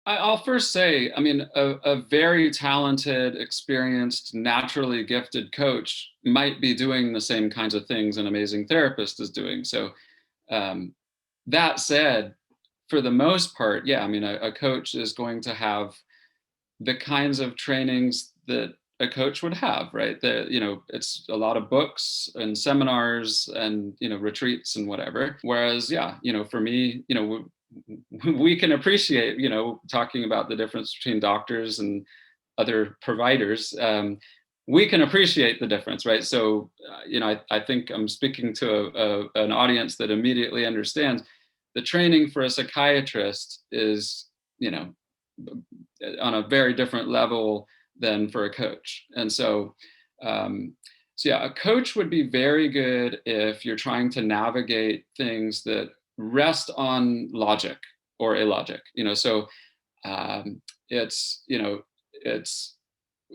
I'll first say, I mean, a very talented, experienced, naturally gifted coach might be doing the same kinds of things an amazing therapist is doing. So, um, that said, for the most part, yeah, I mean, a coach is going to have the kinds of trainings that a coach would have, right? It's a lot of books and seminars and, retreats and whatever. Whereas, yeah, for me, we can appreciate, talking about the difference between doctors and other providers. We can appreciate the difference, right? So, I think I'm speaking to an audience that immediately understands the training for a psychiatrist is, on a very different level than for a coach. And so yeah, a coach would be very good if you're trying to navigate things that rest on logic or illogic. So it's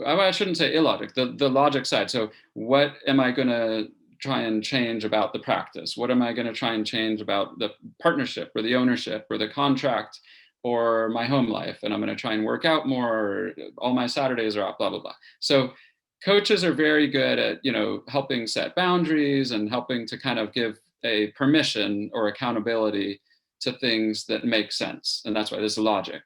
I shouldn't say illogic, the logic side. So what am I going to try and change about the practice? What am I going to try and change about the partnership or the ownership or the contract or my home life? And I'm going to try and work out more. All my Saturdays are off, blah, blah, blah. So coaches are very good at, helping set boundaries and helping to kind of give a permission or accountability to things that make sense. And that's why there's logic.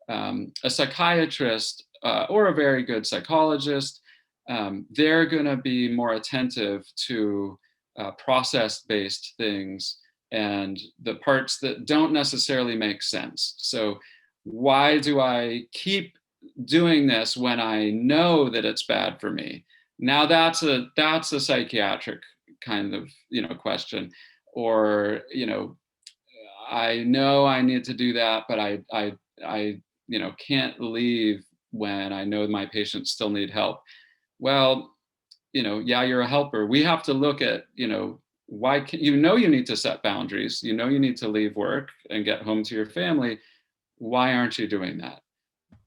A psychiatrist or a very good psychologist, they're going to be more attentive to process-based things and the parts that don't necessarily make sense. So why do I keep doing this when I know that it's bad for me? Now that's a psychiatric kind of question. Or I know I need to do that, but I can't leave when I know my patients still need help. Well, yeah, you're a helper. We have to look at, why can you need to set boundaries, you need to leave work and get home to your family. Why aren't you doing that?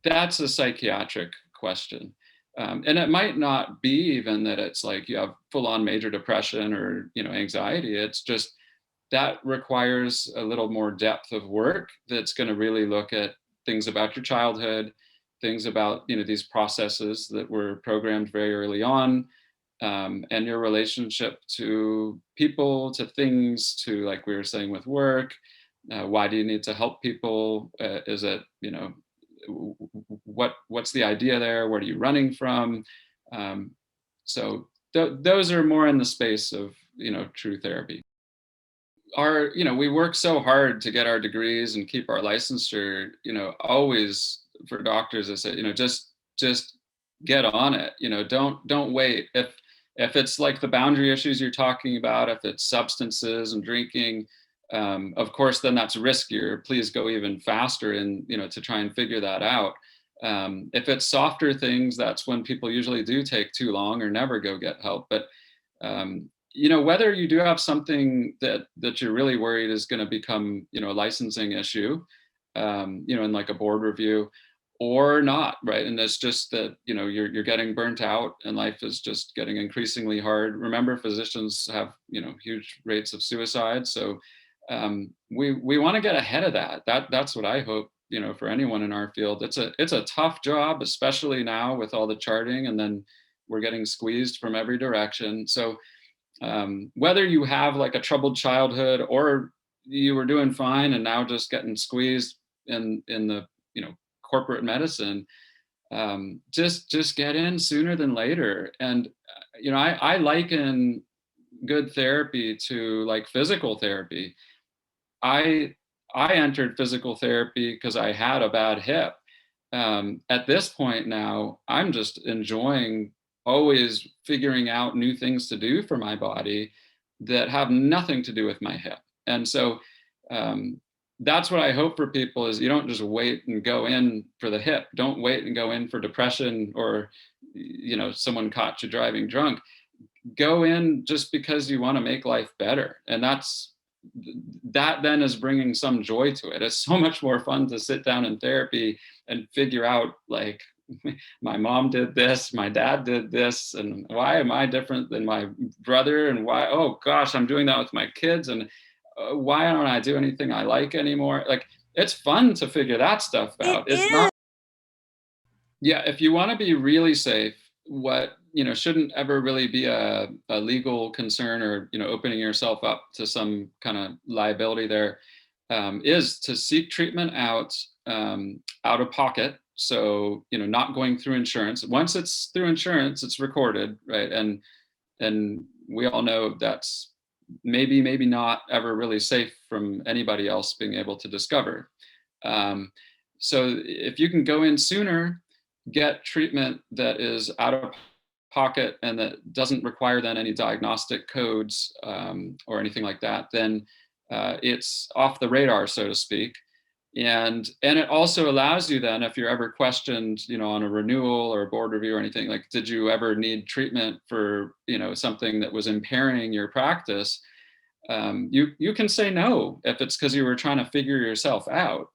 That's a psychiatric question. And it might not be even that it's like you have full-on major depression or anxiety. It's just that requires a little more depth of work that's going to really look at things about your childhood, things about these processes that were programmed very early on, and your relationship to people, to things, to, like we were saying, with work. Why do you need to help people? Is it what's the idea there? What are you running from? So those are more in the space of true therapy. We work so hard to get our degrees and keep our licensure. Always for doctors, I say, just get on it. Don't wait. If it's like the boundary issues you're talking about, if it's substances and drinking, of course, then that's riskier. Please go even faster in, to try and figure that out. If it's softer things, that's when people usually do take too long or never go get help. But whether you do have something that you're really worried is going to become, a licensing issue, in like a board review, or not, right? And it's just that you're getting burnt out and life is just getting increasingly hard. Remember, physicians have huge rates of suicide, so we want to get ahead of that. That's what I hope for anyone in our field. It's a tough job, especially now with all the charting, and then we're getting squeezed from every direction. So whether you have like a troubled childhood or you were doing fine and now just getting squeezed in the corporate medicine, just get in sooner than later. And I liken good therapy to like physical therapy. I entered physical therapy because I had a bad hip. At this point now, I'm just enjoying always figuring out new things to do for my body that have nothing to do with my hip. And so that's what I hope for people is you don't just wait and go in for the hip. Don't wait and go in for depression or, someone caught you driving drunk. Go in just because you want to make life better. And that then is bringing some joy to it. It's so much more fun to sit down in therapy and figure out, like, my mom did this, my dad did this, and why am I different than my brother? And why, oh gosh, I'm doing that with my kids, and why don't I do anything I like anymore? Like, it's fun to figure that stuff It out. It's is. not, yeah, if you want to be really safe, what, shouldn't ever really be a legal concern, or, opening yourself up to some kind of liability there, is to seek treatment out of pocket. So, not going through insurance. Once it's through insurance, it's recorded, right? And we all know that's maybe not ever really safe from anybody else being able to discover. Um, so if you can go in sooner, get treatment that is out of pocket and that doesn't require then any diagnostic codes, or anything like that, then it's off the radar, so to speak. And it also allows you then, if you're ever questioned, on a renewal or a board review or anything, like, did you ever need treatment for, something that was impairing your practice? You can say no if it's because you were trying to figure yourself out.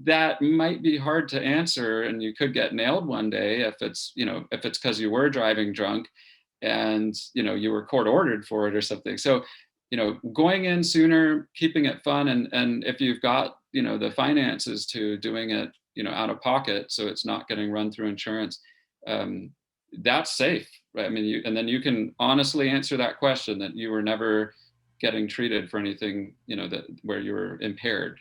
That might be hard to answer, and you could get nailed one day if it's because you were driving drunk, and you were court ordered for it or something. So, going in sooner, keeping it fun, and if you've got the finances to doing it out of pocket, so it's not getting run through insurance, um, that's safe, right? I mean, and then you can honestly answer that question, that you were never getting treated for anything that where you were impaired.